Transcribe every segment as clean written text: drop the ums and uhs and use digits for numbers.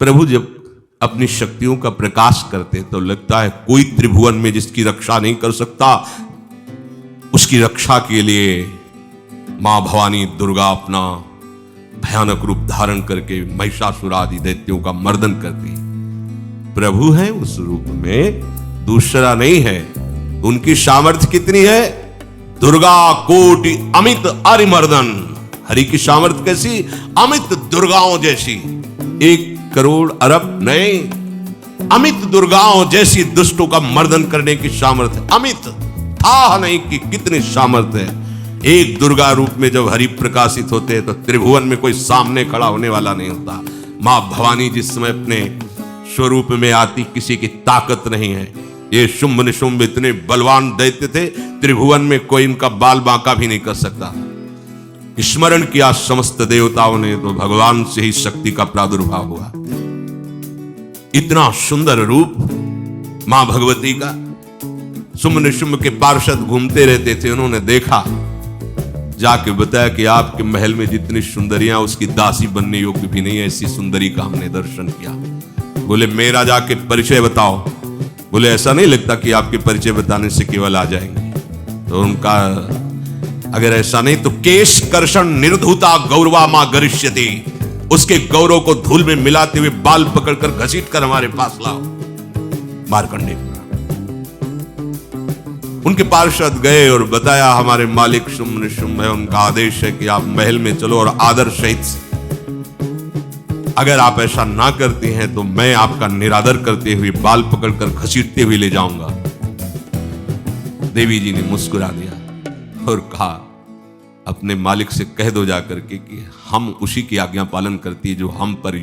प्रभु जब अपनी शक्तियों का प्रकाश करते तो लगता है कोई त्रिभुवन में जिसकी रक्षा नहीं कर सकता। उसकी रक्षा के लिए मां भवानी दुर्गा अपना भयानक रूप धारण करके महिषासुर आदि दैत्यों का मर्दन करती। प्रभु है उस रूप में, दूसरा नहीं है। उनकी सामर्थ्य कितनी है? दुर्गा कोटि अमित अरिमर्दन। हरि की सामर्थ्य कैसी? अमित दुर्गाओं जैसी। 1 करोड़ अरब नहीं, अमित दुर्गाओं जैसी दुष्टों का मर्दन करने की सामर्थ्य। अमित था नहीं कि कितनी सामर्थ्य है। एक दुर्गा रूप में जब हरि प्रकाशित होते हैं तो त्रिभुवन में कोई सामने खड़ा होने वाला नहीं होता। मां भवानी जिस समय अपने स्वरूप में आती किसी की ताकत नहीं है। ये शुंभ निशुंभ इतने बलवान दैत्य थे, त्रिभुवन में कोई इनका बाल बांका भी नहीं कर सकता। स्मरण किया समस्त देवताओं ने तो भगवान से ही शक्ति का प्रादुर्भाव हुआ। इतना सुंदर रूप मां भगवती का। शुंभ निशुंभ के पार्षद घूमते रहते थे, उन्होंने देखा, जाके बताया कि आपके महल में जितनी सुंदरियां उसकी दासी बनने योग्य भी नहीं है, ऐसी सुंदरी का हमने दर्शन किया। बोले मेरा जाके परिचय बताओ। बोले ऐसा नहीं लगता कि आपके परिचय बताने से केवल आ जाएंगे। तो उनका अगर ऐसा नहीं तो केश कर्षण निर्धुता गौरवा मां गरिष्यति, उसके गौरव को धूल में मिलाते हुए बाल पकड़कर घसीट कर हमारे पास लाओ। मार्कंडेय उनके पार्षद गए और बताया हमारे मालिक शुंभ निशुंभ है, उनका आदेश है कि आप महल में चलो और आदर सहित, अगर आप ऐसा ना करते हैं तो मैं आपका निरादर करते हुए बाल पकड़कर घसीटते हुए ले जाऊंगा। देवी जी ने मुस्कुरा दिया और कहा अपने मालिक से कह दो जाकर के कि हम उसी की आज्ञा पालन करती है जो हम पर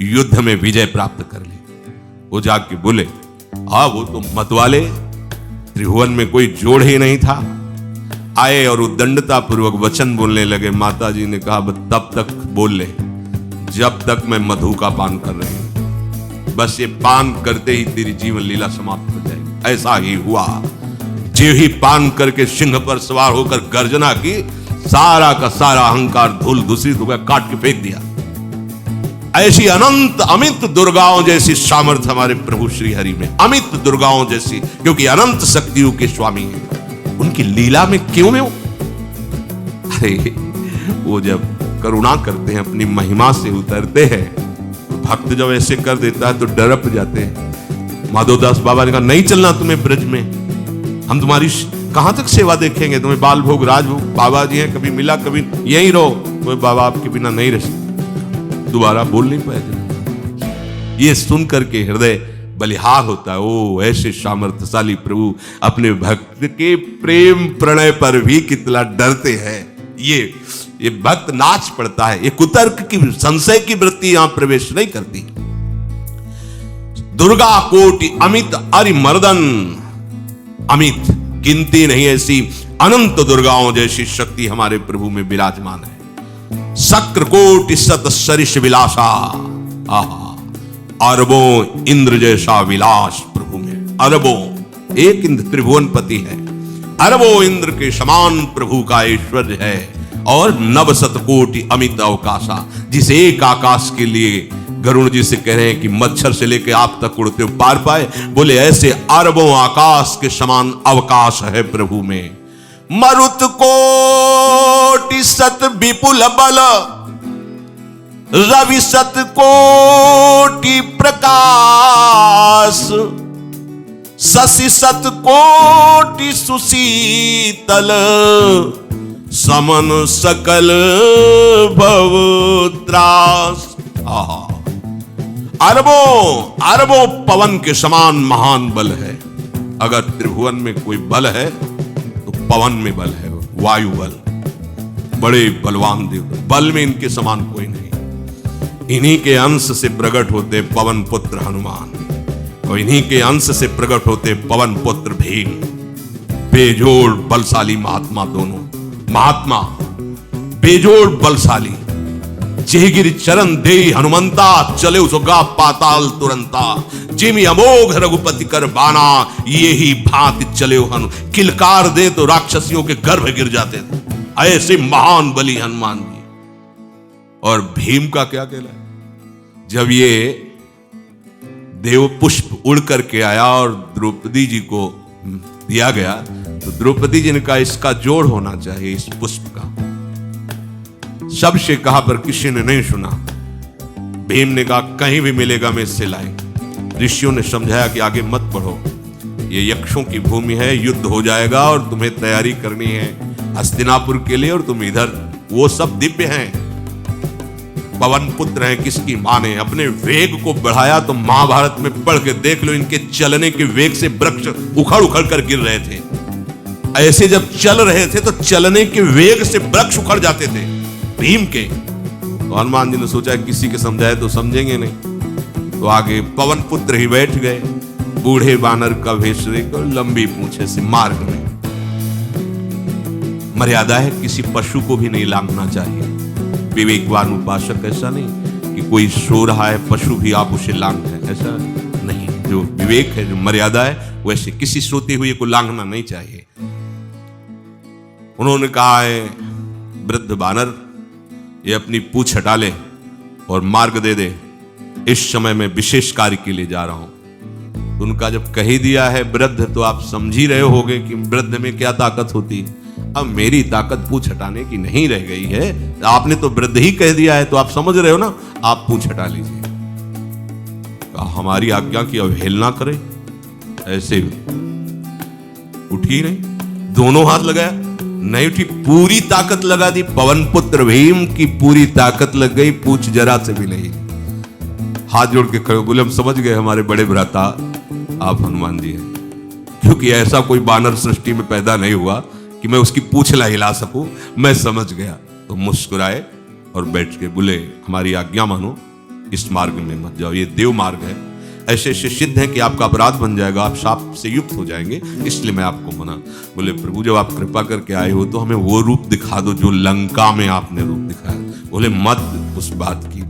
युद्ध में विजय प्राप्त कर ले। वो जाके बोले हाँ वो तो मतवाले, त्रिभुवन में कोई जोड़ ही नहीं था। आए और उद्दंडता पूर्वक वचन बोलने लगे। माता जी ने कहा तब तक बोल ले जब तक मैं मधु का पान कर रही हूं, बस ये पान करते ही तेरी जीवन लीला समाप्त हो जाएगी। ऐसा ही हुआ। जो ही पान करके सिंह पर सवार होकर गर्जना की, सारा का सारा अहंकार धूल दूसरी दुर्गा काट के फेंक दिया। ऐसी अनंत अमित दुर्गाओं जैसी सामर्थ्य हमारे प्रभु श्री हरि में, अमित दुर्गाओं जैसी, क्योंकि अनंत शक्तियों के स्वामी हैं। उनकी लीला में क्यों में अरे वो जब करुणा करते हैं, अपनी महिमा से उतरते हैं, भक्त जब ऐसे कर देता है तो डरप जाते हैं। माधवदास बाबा ने कहा नहीं चलना तुम्हें ब्रज में, हम तुम्हारी कहां तक सेवा देखेंगे, तुम्हें बाल भोग राजभोग। बाबा जी हैं, कभी मिला कभी यहीं रहो। कोई बाबा आपके बिना नहीं रह सकते, दोबारा बोल नहीं पाए। ये सुन करके हृदय बलिहार होता है। ओ ऐसे सामर्थ्यशाली प्रभु अपने भक्त के प्रेम प्रणय पर भी कितना डरते हैं। ये भक्त नाच पड़ता है। ये कुतर्क की संशय की वृत्ति यहां प्रवेश नहीं करती। दुर्गा कोटि अमित अरिमर्दन, अमित गिनती नहीं ऐसी अनंत दुर्गाओं जैसी शक्ति हमारे प्रभु में विराजमान है। शक्र कोटि सत सरिष विलासा, अरबों इंद्र जैसा विलास प्रभु में। अरबों, एक इंद्र त्रिभुवनपति है, अरबों इंद्र के समान प्रभु का ऐश्वर्य है। और नवशत कोटि अमित अवकाशा, जिस एक आकाश के लिए गरुड़ जी से कह रहे हैं कि मच्छर से लेकर आप तक उड़ते पार पाए, बोले ऐसे अरबों आकाश के समान अवकाश है प्रभु में। मरुत कोटि सत विपुल बल, रवि सत कोटि प्रकाश, शशि सत कोटि सुशीतल, समन सकल भव त्रास। अरबों अरबों पवन के समान महान बल है। अगर त्रिभुवन में कोई बल है तो पवन में बल है, वायु बल। बड़े बलवान देव, बल में इनके समान कोई नहीं। इन्हीं के अंश से प्रकट होते पवन पुत्र हनुमान, और इन्हीं के अंश से प्रकट होते पवन पुत्र भीम। बेजोड़ बलशाली महात्मा, दोनों महात्मा बेजोड़ बलशाली। जेगिर चरण दे हनुमंता, चले उसगा पाताल तुरंता। जिमि अमोघ रघुपति कर बाना, ये ही भांति चले हनु। किलकार दे तो राक्षसियों के गर्भ गिर जाते थे। ऐसे महान बली हनुमान जी। और भीम का क्या कहला है? जब ये देव पुष्प उड़ करके आया और द्रौपदी जी को दिया गया, तो द्रौपदी जी ने कहा इसका जोड़ होना चाहिए इस पुष्प का। सबसे कहा पर किसी ने नहीं सुना। भीम ने कहा कहीं भी मिलेगा मैं इससे लाए। ऋषियों ने समझाया कि आगे मत बढ़ो, ये यक्षों की भूमि है, युद्ध हो जाएगा और तुम्हें तैयारी करनी है हस्तिनापुर के लिए, और तुम इधर, वो सब दिव्य हैं, पवन पुत्र हैं। किसकी मां ने अपने वेग को बढ़ाया तो महाभारत में पढ़ के देख लो, इनके चलने के वेग से वृक्ष उखड़ उखड़ कर गिर रहे थे। ऐसे जब चल रहे थे तो चलने के वेग से वृक्ष उखड़ जाते थे भीम के। तो हनुमान जी ने सोचा किसी के समझाए तो समझेंगे नहीं, तो आगे पवन पुत्र ही बैठ गए, बूढ़े बानर का भेष लेकर, लंबी पूंछे से। मार्ग में मर्यादा है, किसी पशु को भी नहीं लांघना चाहिए। विवेकवान उपासक ऐसा नहीं कि कोई सो रहा है पशु भी आप उसे लांघ दें, ऐसा नहीं। जो विवेक है, जो मर्यादा है, वैसे किसी सोते हुए को लांघना नहीं चाहिए। उन्होंने कहा है वृद्ध बानर ये अपनी पूंछ हटा ले और मार्ग दे दे, इस समय मैं विशेष कार्य के लिए जा रहा हूं। तो उनका जब कही दिया है वृद्ध, तो आप समझ ही रहे होगे कि वृद्ध में क्या ताकत होती है। अब मेरी ताकत पूंछ हटाने की नहीं रह गई है, आपने तो वृद्ध ही कह दिया है, तो आप समझ रहे हो ना, आप पूंछ हटा लीजिए। हमारी आज्ञा की अवहेलना करे, ऐसे उठी नहीं, दोनों हाथ लगाया, नहीं उठी, पूरी ताकत लगा दी। पवन पुत्र भीम की पूरी ताकत लग गई, पूछ जरा से भी नहीं। हाथ जोड़ के खड़े बोले हम समझ गए हमारे बड़े भ्राता आप हनुमान जी हैं, क्योंकि ऐसा कोई बानर सृष्टि में पैदा नहीं हुआ कि मैं उसकी पूंछ हिला सकूं, मैं समझ गया। तो मुस्कुराए और बैठ के बोले हमारी आज्ञा मानो, इस मार्ग में मत जाओ, ये देव मार्ग है, ऐसे ऐसे सिद्ध है कि आपका अपराध बन जाएगा, आप शाप से युक्त हो जाएंगे, इसलिए मैं आपको मना। बोले प्रभु जब आप कृपा करके आए हो तो हमें वो रूप दिखा दो जो लंका में आपने रूप दिखाया। बोले मत उस बात की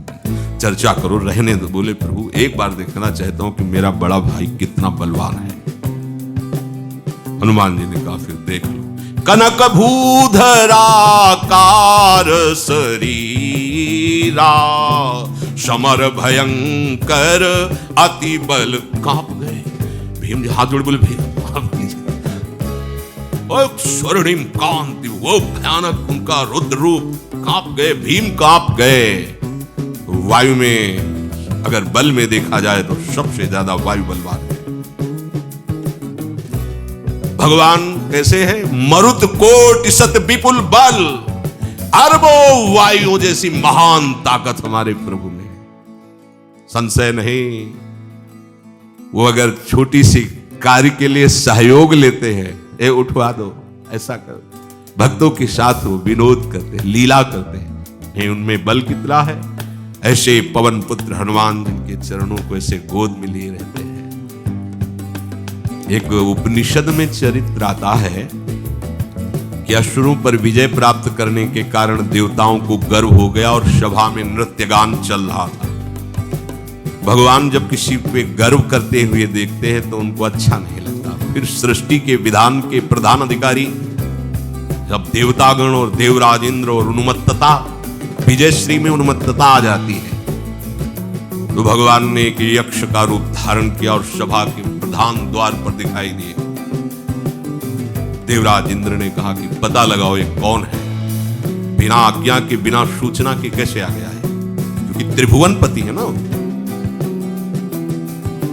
चर्चा करो, रहने दो। बोले प्रभु एक बार देखना चाहता हूं कि मेरा बड़ा भाई कितना बलवान है। हनुमान जी ने कहा फिर देख लो। कनक भूधराकार शरीरा, समर भयंकर अति बल। कांप गए भीम जी, हाथ जोड़ बोले भीम स्वर्णिम कांति, वो भयानक उनका रुद्र रूप, कांप गए भीम, कांप गए। वायु में अगर बल में देखा जाए तो सबसे ज्यादा वायु बलवान है। भगवान कैसे है? मरुत कोटि सत विपुल बल, अरबों वायु जैसी महान ताकत हमारे प्रभु में, संशय नहीं। वो अगर छोटी सी कार्य के लिए सहयोग लेते हैं, ए उठवा दो, ऐसा कर, भक्तों के साथ वो विनोद करते हैं, लीला करते हैं, उनमें बल कितना है। ऐसे पवन पुत्र हनुमान जिनके चरणों को ऐसे गोद में लिए रहते हैं। एक उपनिषद में चरित्र आता है कि असुरों पर विजय प्राप्त करने के कारण देवताओं को गर्व हो गया और सभा में नृत्य गान चल रहा था। भगवान जब किसी पे गर्व करते हुए देखते हैं तो उनको अच्छा नहीं लगता। फिर सृष्टि के विधान के प्रधान अधिकारी जब देवतागण और देवराज इंद्र और उन्मत्तता, विजयश्री में उन्मत्तता आ जाती है, तो भगवान ने एक यक्ष का रूप धारण किया और सभा के प्रधान द्वार पर दिखाई दिए। देवराज इंद्र ने कहा कि पता लगाओ ये कौन है, बिना आज्ञा के बिना सूचना के कैसे आ गया है, क्योंकि त्रिभुवन पति है ना।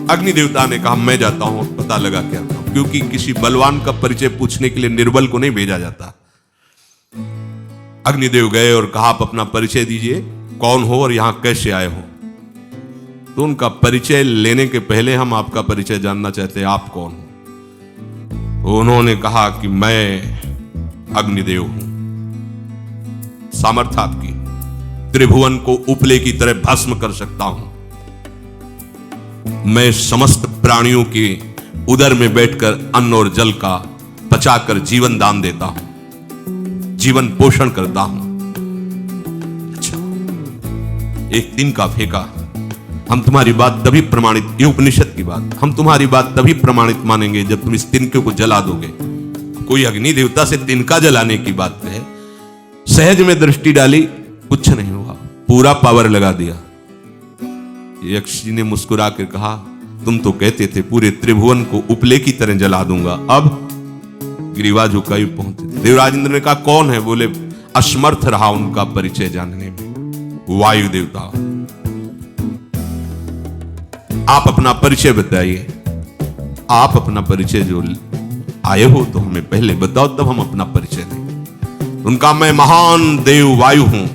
अग्नि देवता ने कहा मैं जाता हूं, पता लगा के आता हूं, क्योंकि किसी बलवान का परिचय पूछने के लिए निर्बल को नहीं भेजा जाता। अग्निदेव गए और कहा आप अपना परिचय दीजिए, कौन हो और यहां कैसे आए हो। तो उनका परिचय लेने के पहले हम आपका परिचय जानना चाहते हैं, आप कौन हो। उन्होंने कहा कि मैं अग्निदेव हूं, सामर्थ्य आपकी, त्रिभुवन को उपले की तरह भस्म कर सकता हूं। मैं समस्त प्राणियों के उदर में बैठकर अन्न और जल का पचाकर जीवन दान देता हूं, जीवन पोषण करता हूं। अच्छा, एक दिन का फेंका, हम तुम्हारी बात तभी प्रमाणित, ये उपनिषद की बात, हम तुम्हारी बात तभी प्रमाणित मानेंगे जब तुम इस तिनके को जला दोगे। कोई अग्नि देवता से तिनका जलाने की बात कहे, सहज में दृष्टि डाली, कुछ नहीं हुआ, पूरा पावर लगा दिया। यक्ष जी ने मुस्कुरा कर कहा तुम तो कहते थे पूरे त्रिभुवन को उपले की तरह जला दूंगा, अब गिरिवा झुकाई पहुंचे। देवराज इंद्र ने कहा कौन है? बोले असमर्थ रहा उनका परिचय जानने में, वायु देवता। आप अपना परिचय बताइए, आप अपना परिचय जो आए हो तो हमें पहले बताओ, तब हम अपना परिचय दें। उनका मैं महान देव वायु हूं,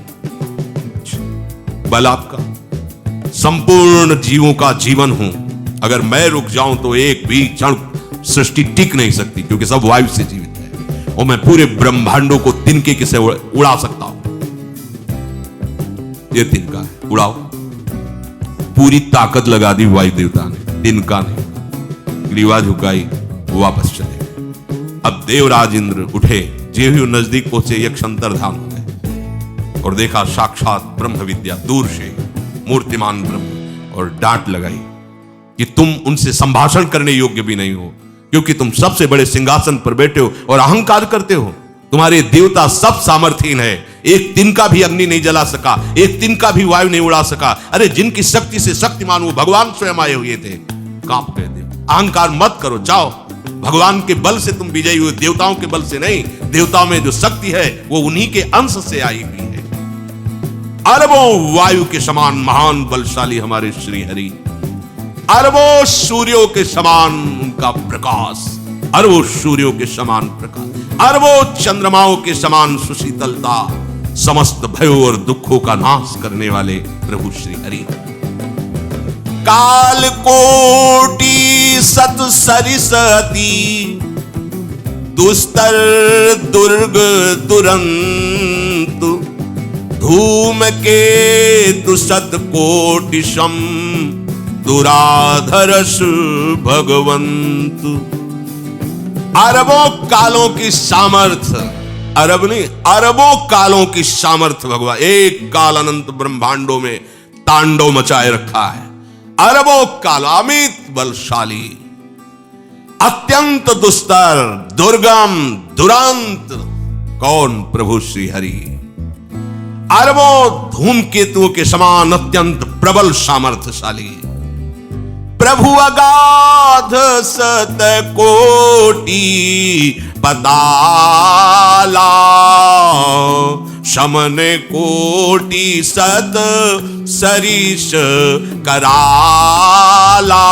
बल आपका, संपूर्ण जीवों का जीवन हूं। अगर मैं रुक जाऊं तो एक भी क्षण सृष्टि टिक नहीं सकती, क्योंकि सब वायु से जीवित है और मैं पूरे ब्रह्मांडों को तिनके से उड़ा सकता हूं। ये तिनका है, उड़ाओ। पूरी ताकत लगा दी वायु देवता ने, तिनका ने। ग्रीवा झुकाई, वापस चले गए। अब देवराज इंद्र उठे, जे भी नजदीक पहुंचे यक्ष अंतर्धान हो गए और देखा साक्षात ब्रह्म विद्या दूर से मूर्तिमान ब्रह्म, और डांट लगाई कि तुम उनसे संभाषण करने योग्य भी नहीं हो, क्योंकि तुम सबसे बड़े सिंहासन पर बैठे हो और अहंकार करते हो। तुम्हारे देवता सब सामर्थ्यहीन है, एक तिनका भी अग्नि नहीं जला सका, एक तिनका भी वायु नहीं उड़ा सका। अरे जिनकी शक्ति से शक्तिमान वो भगवान स्वयं आए हुए थे, कांप गए थे। अहंकार मत करो, जाओ। भगवान के बल से तुम विजयी हुए, देवताओं के बल से नहीं। देवताओं में जो शक्ति है वो उन्हीं के अंश से आई हुई है। अरबों वायु के समान महान बलशाली हमारे श्री हरि, अरबों सूर्यों के समान उनका प्रकाश, अरबों सूर्यों के समान प्रकाश, अरबों चंद्रमाओं के समान सुशीतलता, समस्त भयों और दुखों का नाश करने वाले प्रभु श्री हरि। काल कोटि सत सरिसती, दुस्तर दुर्ग दुरंत, धूम के दुसत कोटि सम, दुराधरस भगवंत। अरबों कालों की सामर्थ्य, अरब नहीं अरबों कालों की सामर्थ्य भगवान एक काल अनंत ब्रह्मांडों में तांडव मचाए रखा है। अरबों काल, अमित बलशाली, अत्यंत दुस्तर, दुर्गम, दुरांत। कौन? प्रभु श्री हरि। अरबों धूमकेतुओं के समान अत्यंत प्रबल सामर्थ्यशाली, प्रभु अगाध सत कोटि पताला, शमन कोटि सत सरिष कराला,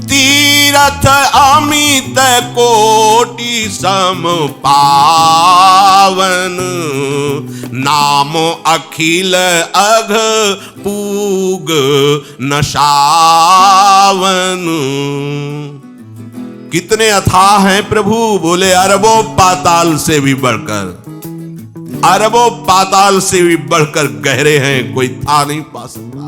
तीरथ अमित कोटि सम पावन, नाम अखिल अघ पूग नशावन। कितने अथाह हैं प्रभु? बोले अरबों पाताल से भी बढ़कर, अरबों पाताल से भी बढ़कर गहरे हैं, कोई था नहीं पा सकता।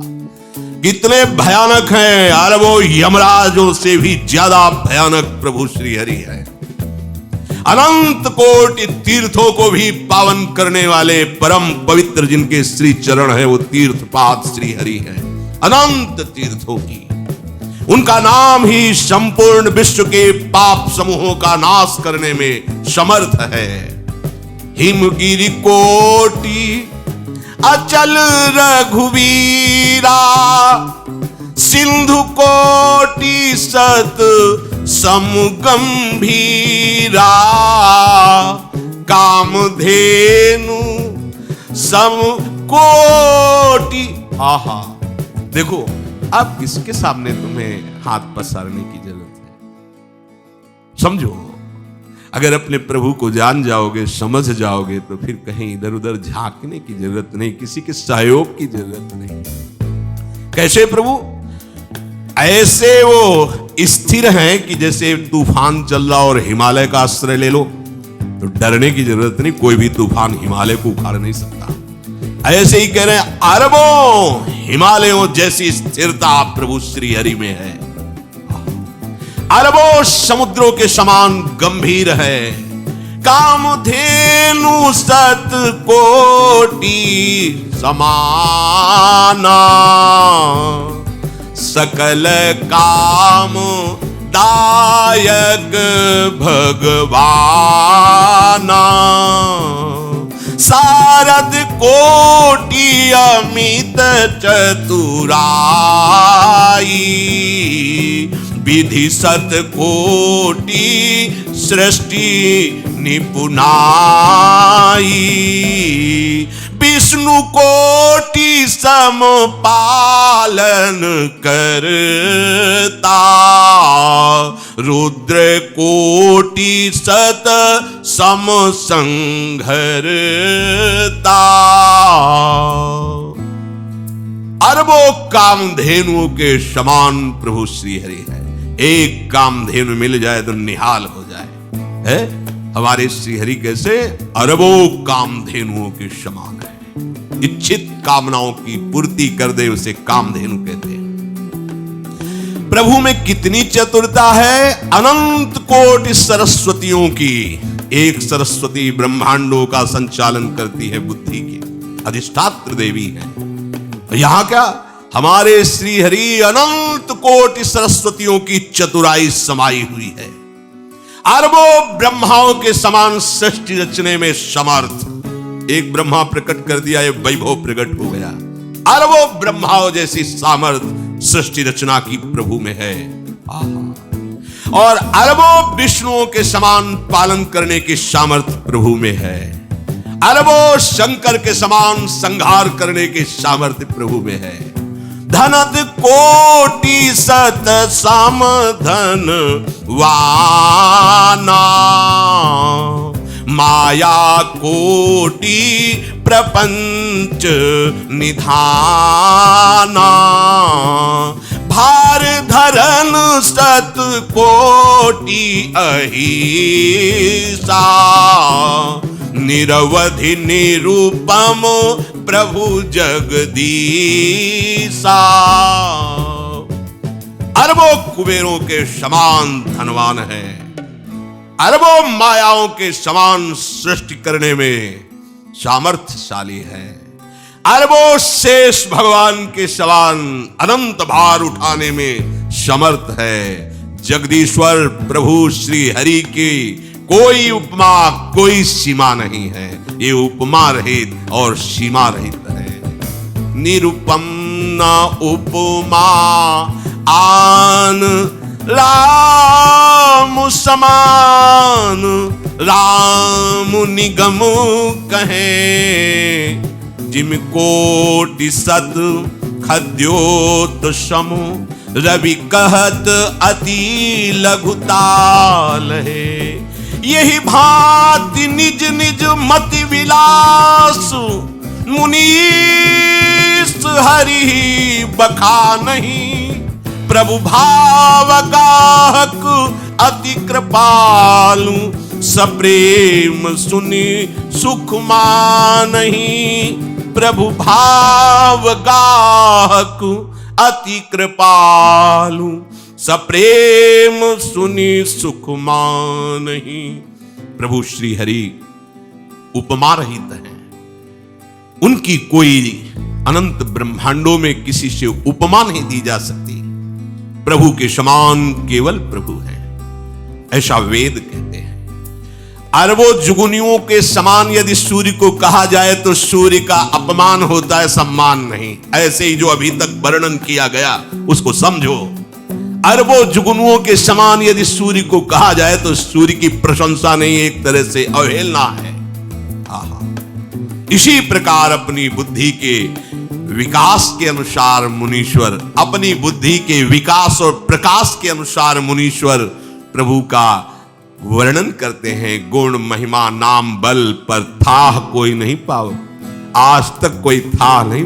कितने भयानक हैं? अरबों यमराजों से भी ज्यादा भयानक प्रभु श्री हरि है। अनंत कोटि तीर्थों को भी पावन करने वाले परम पवित्र जिनके श्री चरण है, वो तीर्थपाद श्री हरि है। अनंत तीर्थों की उनका नाम ही संपूर्ण विश्व के पाप समूहों का नाश करने में समर्थ है। हिमगिरि कोटि अचल रघुवीरा, सिंधु कोटि सत समगंभीरा, कामधेनु सम कोटि। आहा, देखो अब किसके सामने तुम्हें हाथ पसारने की जरूरत है? समझो, अगर अपने प्रभु को जान जाओगे, समझ जाओगे, तो फिर कहीं इधर उधर झांकने की जरूरत नहीं, किसी के सहयोग की जरूरत नहीं। कैसे प्रभु? ऐसे वो स्थिर हैं कि जैसे तूफान चल रहा और हिमालय का आश्रय ले लो तो डरने की जरूरत नहीं, कोई भी तूफान हिमालय को उखाड़ नहीं सकता। ऐसे ही कह रहे हैं, अरबों हिमालयों जैसी स्थिरता प्रभु श्री हरि में है। अरबों समुद्रों के समान गंभीर है। कामधेनु सत कोटि समाना, सकल काम दायक भगवाना, सारद कोटि अमित चतुराई, विधि सत कोटि सृष्टि निपुनाई। विष्णु कोटि सम पालन करता, रुद्र कोटि सत सम संघरता। अरबों कामधेनुओं के समान प्रभु श्री हरि है। एक कामधेनु मिल जाए तो निहाल हो जाए है। हमारे श्री हरि कैसे अरबों कामधेनुओं के समान है। इच्छित कामनाओं की पूर्ति कर दे उसे कामधेनु कहते हैं। प्रभु में कितनी चतुरता है। अनंत कोटि सरस्वतियों की एक सरस्वती ब्रह्मांडों का संचालन करती है, बुद्धि की अधिष्ठात्र देवी है। यहां क्या हमारे श्री हरि अनंत कोटि सरस्वतियों की चतुराई समाई हुई है। अरबों ब्रह्माओं के समान सृष्टि रचने में समर्थ। एक ब्रह्मा प्रकट कर दिया, ये वैभव प्रकट हो गया। अरबों ब्रह्माओं जैसी सामर्थ सृष्टि रचना की प्रभु में है। और अरबों विष्णुओं के समान पालन करने की सामर्थ प्रभु में है। अरबों शंकर के समान संहार करने की सामर्थ्य प्रभु में है। धनत कोटि सत सम धन वाना, माया कोटि प्रपंच निधाना। भार धरन सत कोटि अहिसा, निरवधि निरूपम प्रभु जगदीसा। अरबों कुबेरों के समान धनवान है। अरबों मायाओं के समान सृष्टि करने में सामर्थ्यशाली है। अरबों शेष भगवान के समान अनंत भार उठाने में समर्थ है। जगदीश्वर प्रभु श्री हरि की कोई उपमा कोई सीमा नहीं है। ये उपमा रहित और सीमा रहित है। निरुपम न उपमा आन राम समान, राम निगम कहे जिम कोटि सत खद्योत समु, रवि कहत अति लघुताल है। यही भांति निज निज मति विलास, मुनीस हरि बखा नहीं। प्रभु भाव गाहक अति कृपालु, सप्रेम सुनि सुख मानहि। प्रभु भाव गाहक अति कृपालु, सप्रेम सुनि सुख मानहि। प्रभु श्री हरि उपमा रहित हैं। उनकी कोई अनंत ब्रह्मांडों में किसी से उपमा नहीं दी जा सकती। प्रभु के समान केवल प्रभु है, ऐसा वेद कहते हैं। अरबों जुगुनियों के समान यदि सूर्य को कहा जाए तो सूर्य का अपमान होता है, सम्मान नहीं। ऐसे ही जो अभी तक वर्णन किया गया उसको समझो। अरबों जुगनुओं के समान यदि सूर्य को कहा जाए तो सूर्य की प्रशंसा नहीं, एक तरह से अवहेलना है। इसी प्रकार अपनी बुद्धि के विकास के अनुसार मुनीश्वर, अपनी बुद्धि के विकास और प्रकाश के अनुसार मुनीश्वर प्रभु का वर्णन करते हैं। गुण महिमा नाम बल पर था कोई नहीं पाओ, आज तक कोई था नहीं।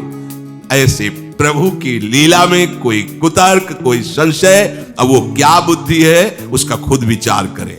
ऐसे प्रभु की लीला में कोई कुतर्क कोई संशय, अब वो क्या बुद्धि है उसका खुद विचार करें।